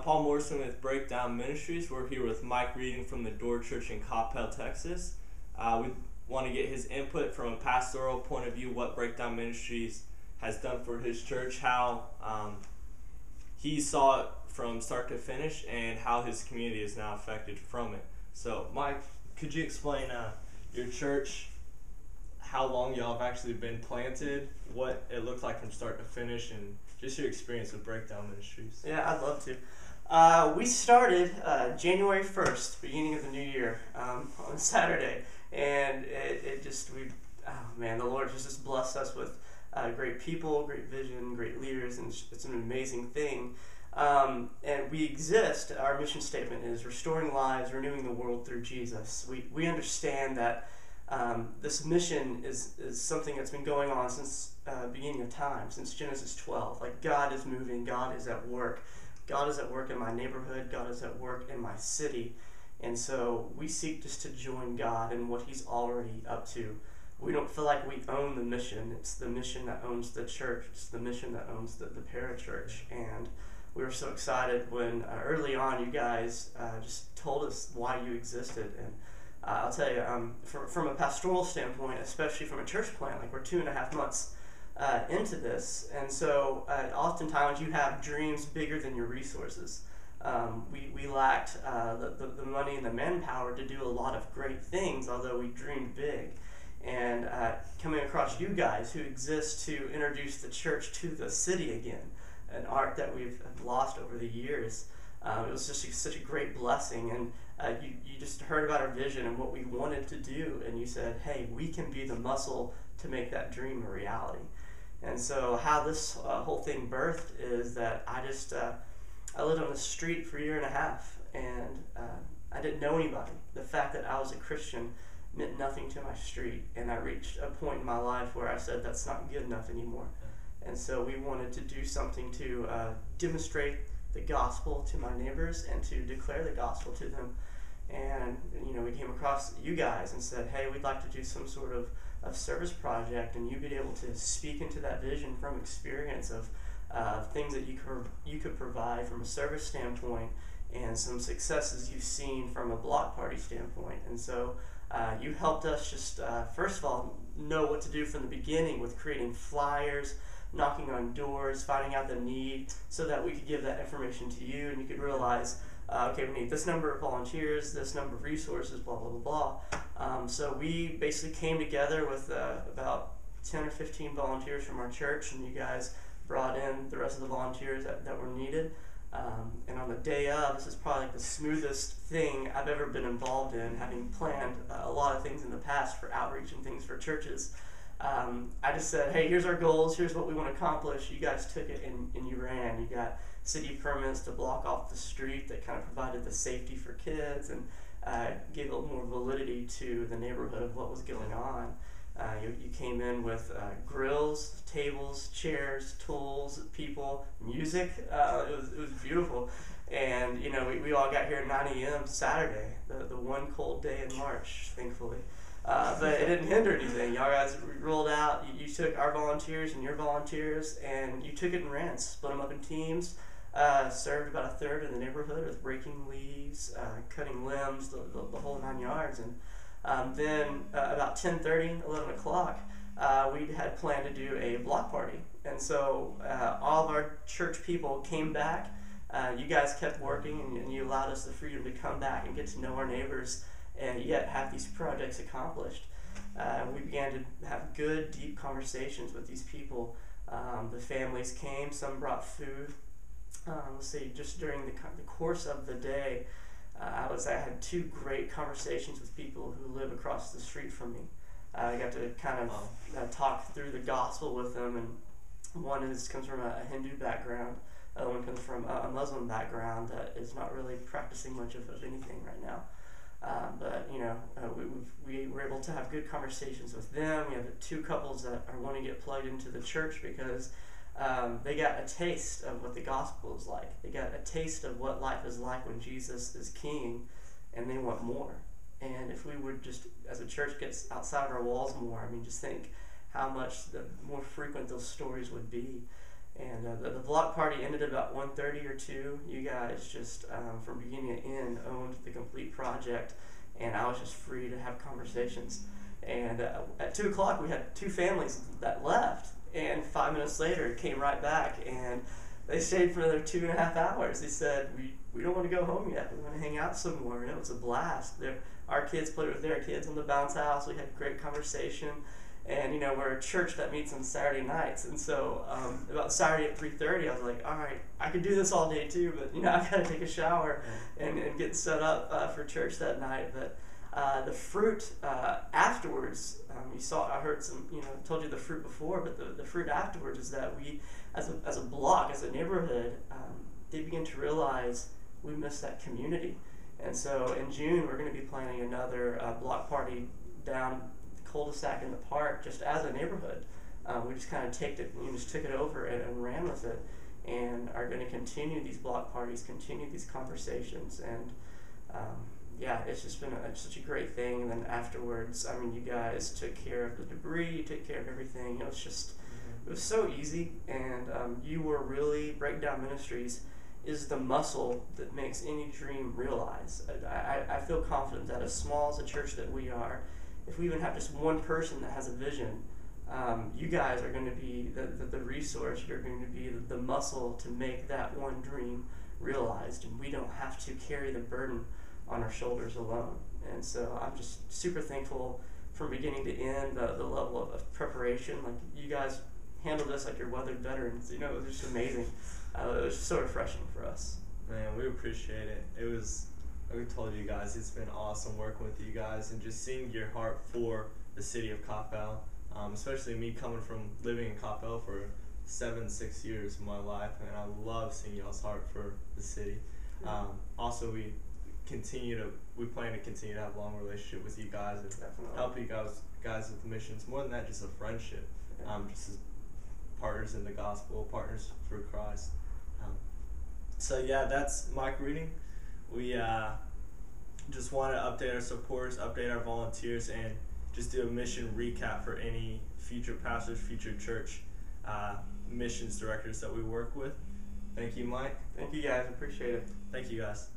Paul Morrison with Breakdown Ministries. We're here with Mike reading from the Door Church in Coppell, Texas. We want to get his input from a pastoral point of view, what Breakdown Ministries has done for his church, how he saw it from start to finish, and how his community is now affected from it. So, Mike, could you explain your church, how long y'all have actually been planted, what it looked like from start to finish, and just your experience with Breakdown Ministries? Yeah, I'd love to. We started January 1st, beginning of the new year, on Saturday, and the Lord just blessed us with great people, great vision, great leaders, and it's an amazing thing. And we exist, our mission statement is restoring lives, renewing the world through Jesus. We understand that this mission is something that's been going on since beginning of time, since Genesis 12. Like, God is moving, God is at work. God is at work in my neighborhood, God is at work in my city. And so we seek just to join God in what He's already up to. We don't feel like we own the mission. It's the mission that owns the church. It's the mission that owns the parachurch. And we were so excited when early on you guys just told us why you existed. And I'll tell you, from a pastoral standpoint, especially from a church plant, like we're 2.5 months into this, and so oftentimes you have dreams bigger than your resources. We lacked the money and the manpower to do a lot of great things, although we dreamed big. And coming across you guys who exist to introduce the church to the city again, an art that we've lost over the years, it was just such a great blessing. And you just heard about our vision and what we wanted to do, and you said, hey, we can be the muscle to make that dream a reality. And so how this whole thing birthed is that I lived on the street for 1.5 years, and I didn't know anybody. The fact that I was a Christian meant nothing to my street, and I reached a point in my life where I said that's not good enough anymore. And so we wanted to do something to demonstrate the gospel to my neighbors and to declare the gospel to them. And we came across you guys and said, hey, we'd like to do some sort of service project, and you'd be able to speak into that vision from experience of things that you could provide from a service standpoint, and some successes you've seen from a block party standpoint. And so you helped us just first of all know what to do from the beginning with creating flyers, knocking on doors, finding out the need, so that we could give that information to you, and you could realize, okay, we need this number of volunteers, this number of resources, blah, blah, blah, blah. So we basically came together with about 10 or 15 volunteers from our church, and you guys brought in the rest of the volunteers that were needed. And on the day of, this is probably like the smoothest thing I've ever been involved in, having planned a lot of things in the past for outreach and things for churches. I just said, hey, here's our goals, here's what we want to accomplish. You guys took it and you ran. You got city permits to block off the street that kind of provided the safety for kids and gave a little more validity to the neighborhood of what was going on. You came in with grills, tables, chairs, tools, people, music. It was beautiful. And we all got here at 9 a.m. Saturday, the one cold day in March, thankfully. But it didn't hinder anything. Y'all guys rolled out. You took our volunteers and your volunteers, and you took it and ran. Split them up in teams. Served about a third of the neighborhood with raking leaves, cutting limbs, the whole 9 yards. And then about 10:30, 11 o'clock, we had planned to do a block party. And so all of our church people came back. You guys kept working, and you allowed us the freedom to come back and get to know our neighbors and yet have these projects accomplished. We began to have good, deep conversations with these people. The families came, some brought food. Let's see, just during the course of the day, I had 2 great conversations with people who live across the street from me. I got to kind of talk through the gospel with them, and one comes from a Hindu background, the other one comes from a Muslim background that is not really practicing much of anything right now. But we were able to have good conversations with them. We have 2 couples that are wanting to get plugged into the church because they got a taste of what the gospel is like. They got a taste of what life is like when Jesus is king, and they want more. And if we would just, as a church, get outside our walls more, just think how much the more frequent those stories would be. And the block party ended at about 1:30 or 2. You guys just, from beginning to end, owned the complete project, and I was just free to have conversations. And at 2 o'clock, we had 2 families that left, and 5 minutes later, came right back, and they stayed for another 2.5 hours. They said, we don't want to go home yet. We want to hang out some more, and it was a blast. Our kids played with their kids on the bounce house. We had great conversation. And, we're a church that meets on Saturday nights. And so about Saturday at 3:30, I was like, all right, I could do this all day too, but, I've got to take a shower and get set up for church that night. But the fruit afterwards, I heard some, told you the fruit before, but the fruit afterwards is that we, as a block, as a neighborhood, they begin to realize we miss that community. And so in June, we're going to be planning another block party down cul-de-sac in the park, just as a neighborhood. We just kind of took it over and ran with it, and are going to continue these block parties, continue these conversations, and it's just been such a great thing. And then afterwards, you guys took care of the debris, you took care of everything. It was just, it was so easy, and you were really, Breakdown Ministries is the muscle that makes any dream realize. I feel confident that as small as a church that we are, if we even have just one person that has a vision, you guys are going to be the resource. You're going to be the muscle to make that one dream realized, and we don't have to carry the burden on our shoulders alone. And so I'm just super thankful from beginning to end, the level of preparation. Like, you guys handled this like you're weathered veterans. It was just amazing. It was so refreshing for us. Man, we appreciate it. It was, like we told you guys, it's been awesome working with you guys and just seeing your heart for the city of Coppell. Especially me coming from living in Coppell for 6 years of my life, and I love seeing y'all's heart for the city. Also, we plan to continue to have a long relationship with you guys and help you guys with the missions. More than that, just a friendship. Just as partners in the gospel, partners for Christ. That's Mike reading. We just want to update our supporters, update our volunteers, and just do a mission recap for any future pastors, future church missions directors that we work with. Thank you, Mike. Thank you, guys. Appreciate it. Thank you, guys.